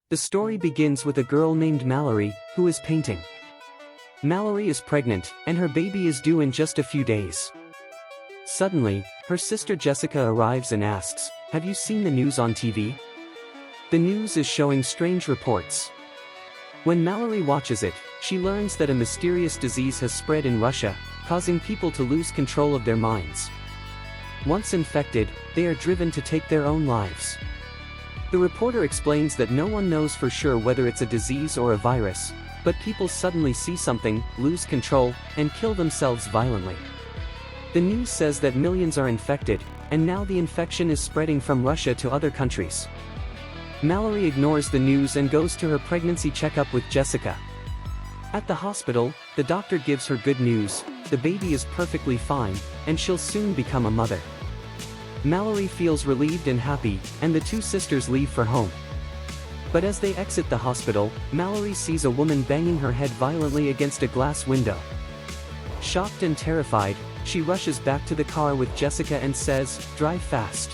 The story begins with a girl named Malorie, who is painting. Malorie is pregnant, and her baby is due in just a few days. Suddenly, her sister Jessica arrives and asks, "Have you seen the news on TV? The news is showing strange reports." When Malorie watches it, she learns that a mysterious disease has spread in Russia, causing people to lose control of their minds. Once infected, they are driven to take their own lives. The reporter explains that no one knows for sure whether it's a disease or a virus, but people suddenly see something, lose control, and kill themselves violently. The news says that millions are infected, and now the infection is spreading from Russia to other countries. Malorie ignores the news and goes to her pregnancy checkup with Jessica. At the hospital, the doctor gives her good news: the baby is perfectly fine, and she'll soon become a mother. Malorie feels relieved and happy, and the two sisters leave for home. But as they exit the hospital, Malorie sees a woman banging her head violently against a glass window. Shocked and terrified, she rushes back to the car with Jessica and says, "Drive fast.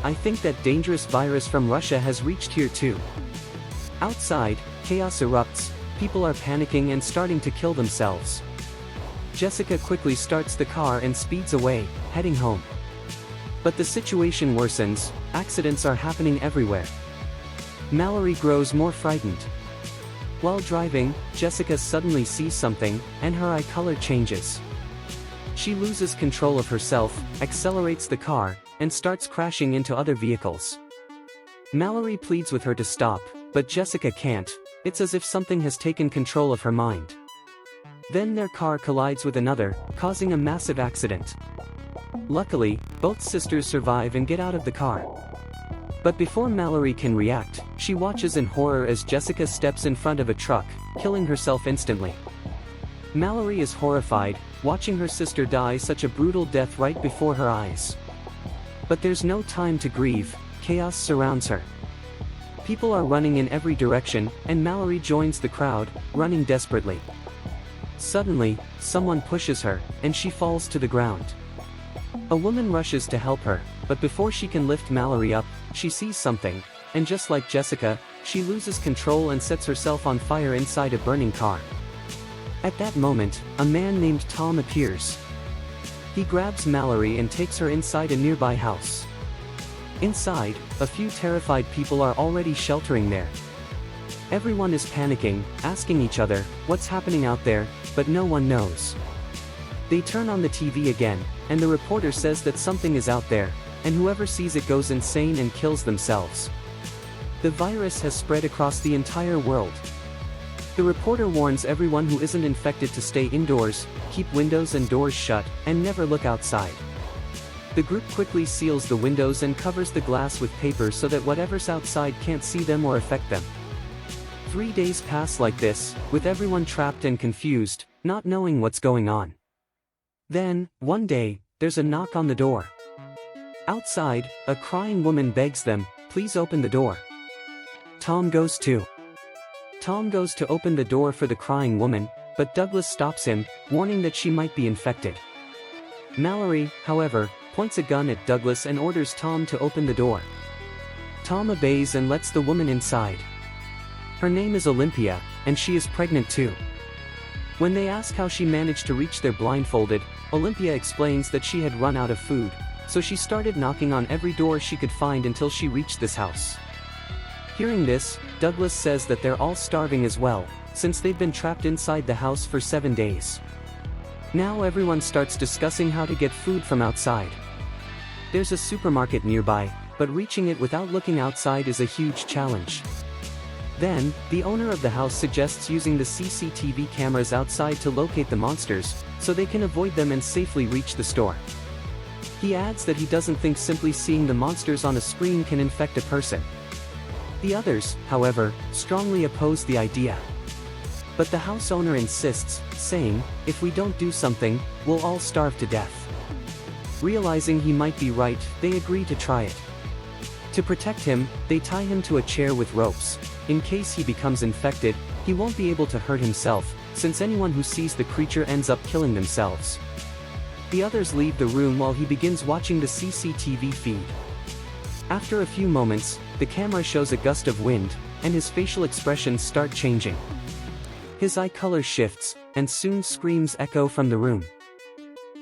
I think that dangerous virus from Russia has reached here too." Outside, chaos erupts, people are panicking and starting to kill themselves. Jessica quickly starts the car and speeds away, heading home. But the situation worsens, accidents are happening everywhere. Malorie grows more frightened. While driving, Jessica suddenly sees something, and her eye color changes. She loses control of herself, accelerates the car, and starts crashing into other vehicles. Malorie pleads with her to stop, but Jessica can't. It's as if something has taken control of her mind. Then their car collides with another, causing a massive accident. Luckily, both sisters survive and get out of the car. But before Malorie can react, she watches in horror as Jessica steps in front of a truck, killing herself instantly. Malorie is horrified, watching her sister die such a brutal death right before her eyes. But there's no time to grieve, chaos surrounds her. People are running in every direction, and Malorie joins the crowd, running desperately. Suddenly, someone pushes her, and she falls to the ground. A woman rushes to help her, but before she can lift Malorie up, she sees something, and just like Jessica, she loses control and sets herself on fire inside a burning car. At that moment, a man named Tom appears. He grabs Malorie and takes her inside a nearby house. Inside, a few terrified people are already sheltering there. Everyone is panicking, asking each other, "What's happening out there?" but no one knows. They turn on the TV again, and the reporter says that something is out there, and whoever sees it goes insane and kills themselves. The virus has spread across the entire world. The reporter warns everyone who isn't infected to stay indoors, keep windows and doors shut, and never look outside. The group quickly seals the windows and covers the glass with paper so that whatever's outside can't see them or affect them. 3 days pass like this, with everyone trapped and confused, not knowing what's going on. Then, one day, there's a knock on the door. Outside, a crying woman begs them, "Please open the door." Tom goes to open the door for the crying woman, but Douglas stops him, warning that she might be infected. Malorie, however, points a gun at Douglas and orders Tom to open the door. Tom obeys and lets the woman inside. Her name is Olympia, and she is pregnant too. When they ask how she managed to reach there blindfolded, Olympia explains that she had run out of food, so she started knocking on every door she could find until she reached this house. Hearing this, Douglas says that they're all starving as well, since they've been trapped inside the house for 7 days. Now everyone starts discussing how to get food from outside. There's a supermarket nearby, but reaching it without looking outside is a huge challenge. Then, the owner of the house suggests using the CCTV cameras outside to locate the monsters, so they can avoid them and safely reach the store. He adds that he doesn't think simply seeing the monsters on a screen can infect a person. The others, however, strongly oppose the idea. But the house owner insists, saying, "If we don't do something, we'll all starve to death." Realizing he might be right, they agree to try it. To protect him, they tie him to a chair with ropes. In case he becomes infected, he won't be able to hurt himself, since anyone who sees the creature ends up killing themselves. The others leave the room while he begins watching the CCTV feed. After a few moments, the camera shows a gust of wind, and his facial expressions start changing. His eye color shifts, and soon screams echo from the room.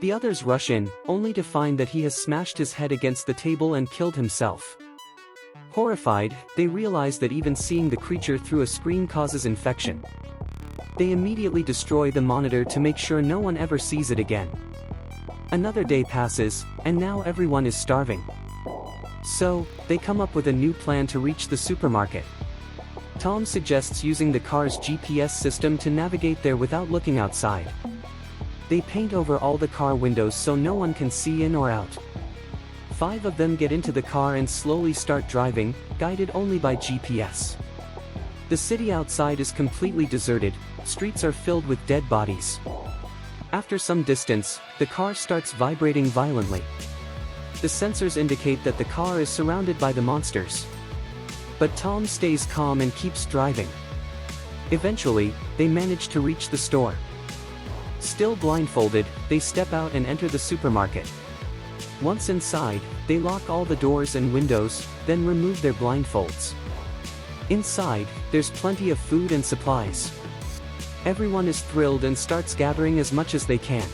The others rush in, only to find that he has smashed his head against the table and killed himself. Horrified, they realize that even seeing the creature through a screen causes infection. They immediately destroy the monitor to make sure no one ever sees it again. Another day passes, and now everyone is starving. So, they come up with a new plan to reach the supermarket. Tom suggests using the car's GPS system to navigate there without looking outside. They paint over all the car windows so no one can see in or out. 5 of them get into the car and slowly start driving, guided only by GPS. The city outside is completely deserted, streets are filled with dead bodies. After some distance, the car starts vibrating violently. The sensors indicate that the car is surrounded by the monsters. But Tom stays calm and keeps driving. Eventually, they manage to reach the store. Still blindfolded, they step out and enter the supermarket. Once inside, they lock all the doors and windows, then remove their blindfolds. Inside, there's plenty of food and supplies. Everyone is thrilled and starts gathering as much as they can.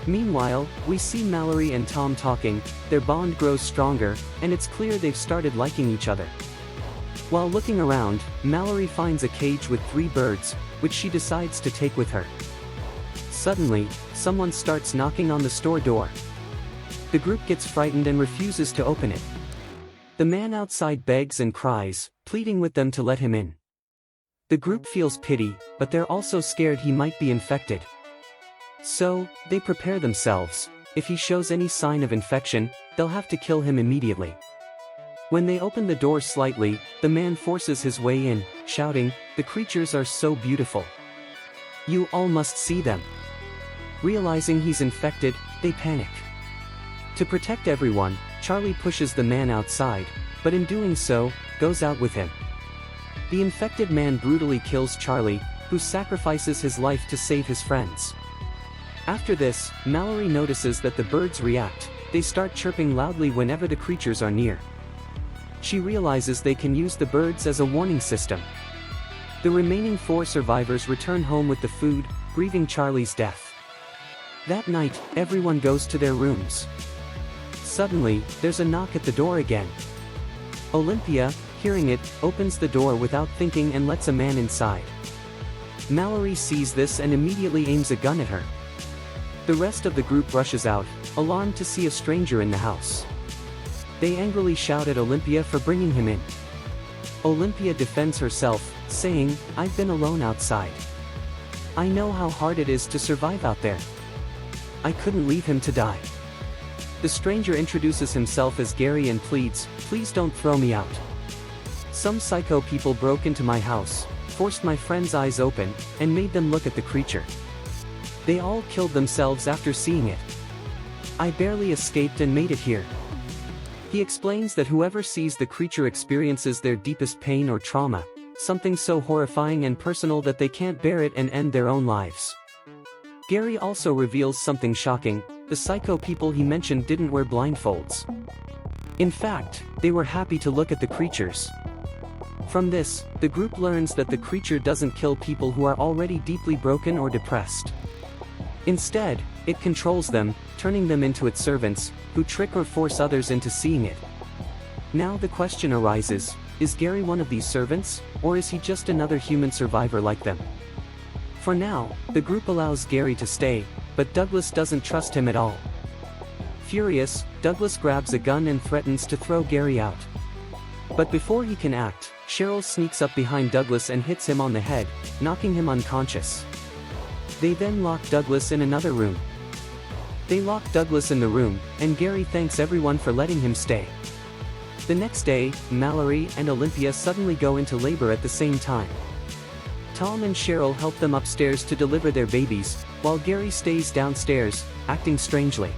Meanwhile, we see Malorie and Tom talking, their bond grows stronger, and it's clear they've started liking each other. While looking around, Malorie finds a cage with 3 birds, which she decides to take with her. Suddenly, someone starts knocking on the store door. The group gets frightened and refuses to open it. The man outside begs and cries, pleading with them to let him in. The group feels pity, but they're also scared he might be infected. So, they prepare themselves. If he shows any sign of infection, they'll have to kill him immediately. When they open the door slightly, the man forces his way in, shouting, "The creatures are so beautiful. You all must see them." Realizing he's infected, they panic. To protect everyone, Charlie pushes the man outside, but in doing so, goes out with him. The infected man brutally kills Charlie, who sacrifices his life to save his friends. After this, Malorie notices that the birds react. They start chirping loudly whenever the creatures are near. She realizes they can use the birds as a warning system. The remaining 4 survivors return home with the food, grieving Charlie's death. That night, everyone goes to their rooms. Suddenly, there's a knock at the door again. Olympia, hearing it, opens the door without thinking and lets a man inside. Malorie sees this and immediately aims a gun at her. The rest of the group rushes out, alarmed to see a stranger in the house. They angrily shout at Olympia for bringing him in. Olympia defends herself, saying, "I've been alone outside. I know how hard it is to survive out there. I couldn't leave him to die." The stranger introduces himself as Gary and pleads, "Please don't throw me out. Some psycho people broke into my house, forced my friend's eyes open, and made them look at the creature. They all killed themselves after seeing it. I barely escaped and made it here." He explains that whoever sees the creature experiences their deepest pain or trauma, something so horrifying and personal that they can't bear it and end their own lives. Gary also reveals something shocking: the psycho people he mentioned didn't wear blindfolds. In fact, they were happy to look at the creatures. From this, the group learns that the creature doesn't kill people who are already deeply broken or depressed. Instead, it controls them, turning them into its servants, who trick or force others into seeing it. Now the question arises, is Gary one of these servants, or is he just another human survivor like them? For now, the group allows Gary to stay, but Douglas doesn't trust him at all. Furious, Douglas grabs a gun and threatens to throw Gary out. But before he can act, Cheryl sneaks up behind Douglas and hits him on the head, knocking him unconscious. They then lock Douglas in another room. They lock Douglas in the room, and Gary thanks everyone for letting him stay. The next day, Malorie and Olympia suddenly go into labor at the same time. Tom and Cheryl help them upstairs to deliver their babies, while Gary stays downstairs, acting strangely.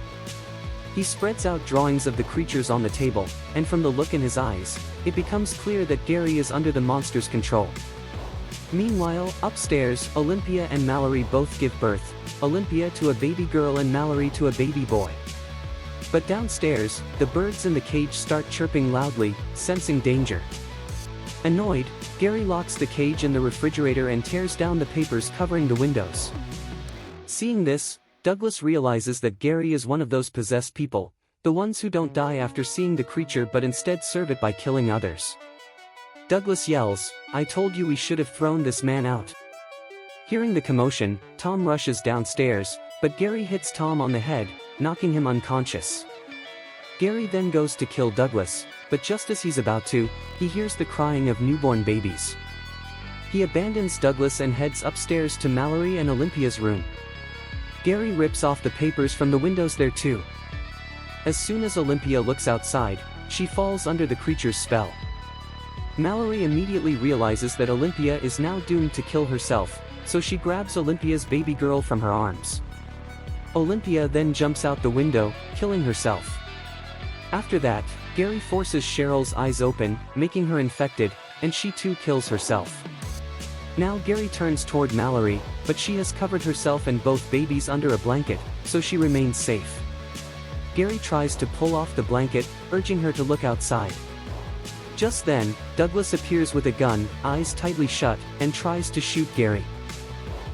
He spreads out drawings of the creatures on the table, and from the look in his eyes, it becomes clear that Gary is under the monster's control. Meanwhile, upstairs, Olympia and Malorie both give birth, Olympia to a baby girl and Malorie to a baby boy. But downstairs, the birds in the cage start chirping loudly, sensing danger. Annoyed, Gary locks the cage in the refrigerator and tears down the papers covering the windows. Seeing this, Douglas realizes that Gary is one of those possessed people, the ones who don't die after seeing the creature but instead serve it by killing others. Douglas yells, "I told you we should have thrown this man out." Hearing the commotion, Tom rushes downstairs, but Gary hits Tom on the head, knocking him unconscious. Gary then goes to kill Douglas, but just as he's about to, he hears the crying of newborn babies. He abandons Douglas and heads upstairs to Malorie and Olympia's room. Gary rips off the papers from the windows there too. As soon as Olympia looks outside, she falls under the creature's spell. Malorie immediately realizes that Olympia is now doomed to kill herself, so she grabs Olympia's baby girl from her arms. Olympia then jumps out the window, killing herself. After that, Gary forces Cheryl's eyes open, making her infected, and she too kills herself. Now Gary turns toward Malorie, but she has covered herself and both babies under a blanket, so she remains safe. Gary tries to pull off the blanket, urging her to look outside. Just then, Douglas appears with a gun, eyes tightly shut, and tries to shoot Gary.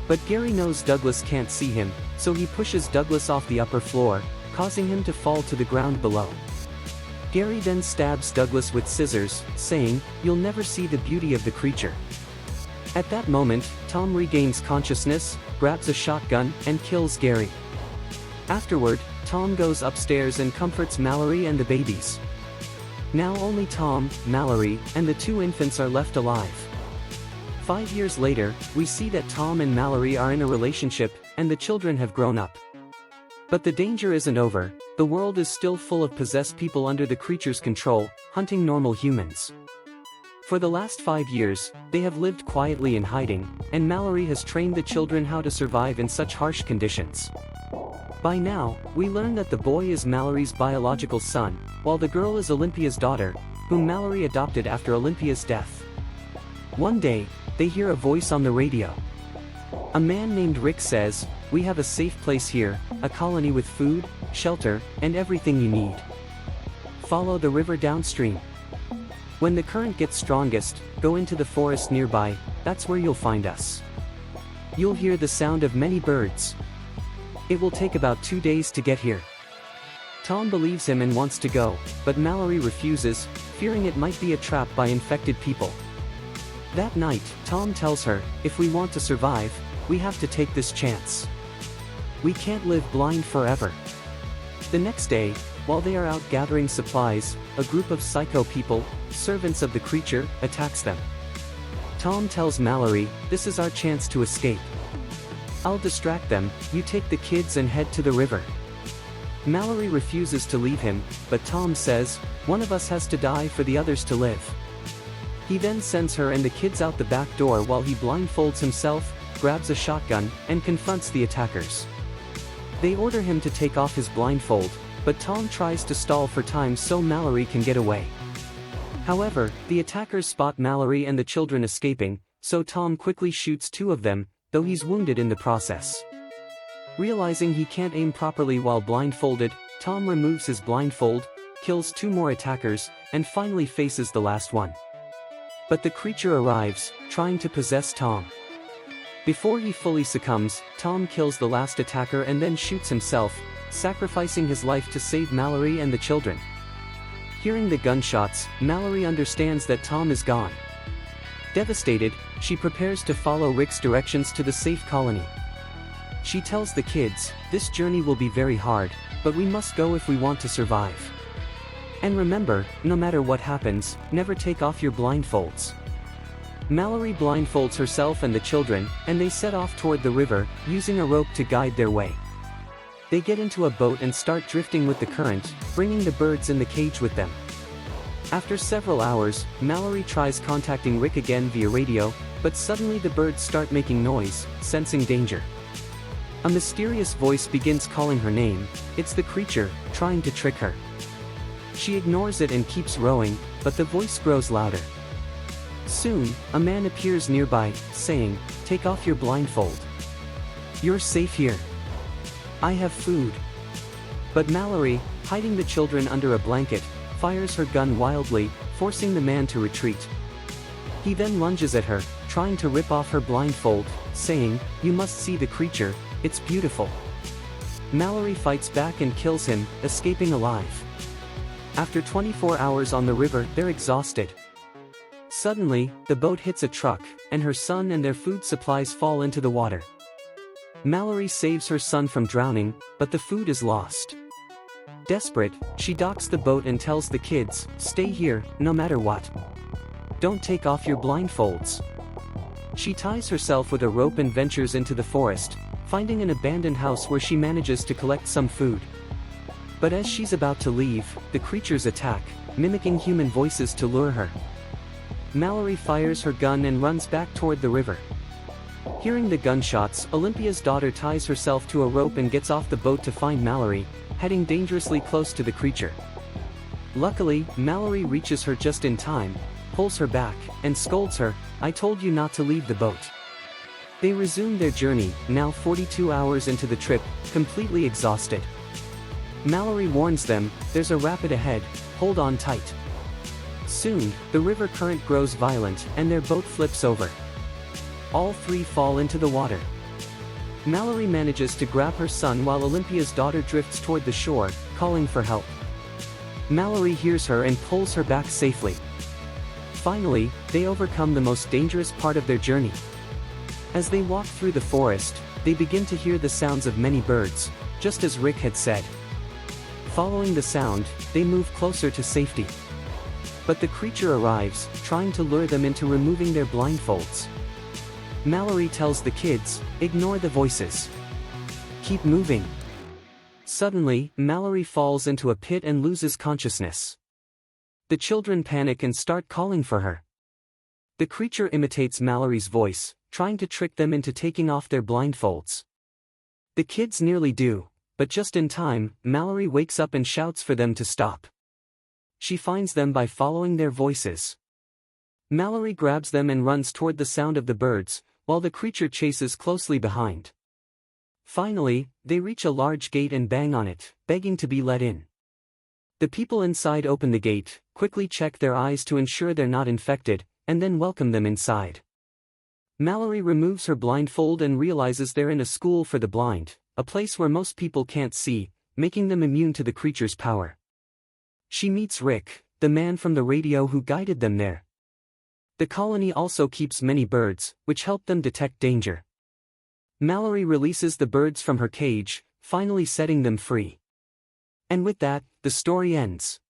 But Gary knows Douglas can't see him, so he pushes Douglas off the upper floor, causing him to fall to the ground below. Gary then stabs Douglas with scissors, saying, "You'll never see the beauty of the creature." At that moment, Tom regains consciousness, grabs a shotgun, and kills Gary. Afterward, Tom goes upstairs and comforts Malorie and the babies. Now only Tom, Malorie, and the two infants are left alive. 5 years later, we see that Tom and Malorie are in a relationship, and the children have grown up. But the danger isn't over. The world is still full of possessed people under the creature's control, hunting normal humans. For the last 5 years, they have lived quietly in hiding, and Malorie has trained the children how to survive in such harsh conditions. By now, we learn that the boy is Malorie's biological son, while the girl is Olympia's daughter, whom Malorie adopted after Olympia's death. One day, they hear a voice on the radio. A man named Rick says, "We have a safe place here, a colony with food, shelter, and everything you need. Follow the river downstream. When the current gets strongest, go into the forest nearby, that's where you'll find us. You'll hear the sound of many birds. It will take about 2 days to get here." Tom believes him and wants to go, but Malorie refuses, fearing it might be a trap by infected people. That night, Tom tells her, "If we want to survive, we have to take this chance. We can't live blind forever." The next day, while they are out gathering supplies, a group of psycho people, servants of the creature, attacks them. Tom tells Malorie, "This is our chance to escape. I'll distract them, you take the kids and head to the river." Malorie refuses to leave him, but Tom says, "One of us has to die for the others to live." He then sends her and the kids out the back door while he blindfolds himself, grabs a shotgun, and confronts the attackers. They order him to take off his blindfold, but Tom tries to stall for time so Malorie can get away. However, the attackers spot Malorie and the children escaping, so Tom quickly shoots 2 of them, though he's wounded in the process. Realizing he can't aim properly while blindfolded, Tom removes his blindfold, kills 2 more attackers, and finally faces the last one. But the creature arrives, trying to possess Tom. Before he fully succumbs, Tom kills the last attacker and then shoots himself, sacrificing his life to save Malorie and the children. Hearing the gunshots, Malorie understands that Tom is gone. Devastated, she prepares to follow Rick's directions to the safe colony. She tells the kids, "This journey will be very hard, but we must go if we want to survive. And remember, no matter what happens, never take off your blindfolds." Malorie blindfolds herself and the children, and they set off toward the river, using a rope to guide their way. They get into a boat and start drifting with the current, bringing the birds in the cage with them. After several hours, Malorie tries contacting Rick again via radio, but suddenly the birds start making noise, sensing danger. A mysterious voice begins calling her name. It's the creature, trying to trick her. She ignores it and keeps rowing, but the voice grows louder. Soon, a man appears nearby, saying, "Take off your blindfold. You're safe here. I have food." But Malorie, hiding the children under a blanket, fires her gun wildly, forcing the man to retreat. He then lunges at her, trying to rip off her blindfold, saying, "You must see the creature, it's beautiful." Malorie fights back and kills him, escaping alive. After 24 hours on the river, they're exhausted. Suddenly, the boat hits a truck, and her son and their food supplies fall into the water. Malorie saves her son from drowning, but the food is lost. Desperate, she docks the boat and tells the kids, "Stay here, no matter what. Don't take off your blindfolds." She ties herself with a rope and ventures into the forest, finding an abandoned house where she manages to collect some food. But as she's about to leave, the creatures attack, mimicking human voices to lure her. Malorie fires her gun and runs back toward the river. Hearing the gunshots, Olympia's daughter ties herself to a rope and gets off the boat to find Malorie, heading dangerously close to the creature. Luckily, Malorie reaches her just in time, pulls her back, and scolds her, "I told you not to leave the boat." They resume their journey, now 42 hours into the trip, completely exhausted. Malorie warns them, "There's a rapid ahead, hold on tight." Soon, the river current grows violent, and their boat flips over. All three fall into the water. Malorie manages to grab her son while Olympia's daughter drifts toward the shore, calling for help. Malorie hears her and pulls her back safely. Finally, they overcome the most dangerous part of their journey. As they walk through the forest, they begin to hear the sounds of many birds, just as Rick had said. Following the sound, they move closer to safety. But the creature arrives, trying to lure them into removing their blindfolds. Malorie tells the kids, "Ignore the voices. Keep moving." Suddenly, Malorie falls into a pit and loses consciousness. The children panic and start calling for her. The creature imitates Malorie's voice, trying to trick them into taking off their blindfolds. The kids nearly do, but just in time, Malorie wakes up and shouts for them to stop. She finds them by following their voices. Malorie grabs them and runs toward the sound of the birds, while the creature chases closely behind. Finally, they reach a large gate and bang on it, begging to be let in. The people inside open the gate, quickly check their eyes to ensure they're not infected, and then welcome them inside. Malorie removes her blindfold and realizes they're in a school for the blind, a place where most people can't see, making them immune to the creature's power. She meets Rick, the man from the radio who guided them there. The colony also keeps many birds, which help them detect danger. Malorie releases the birds from her cage, finally setting them free. And with that, the story ends.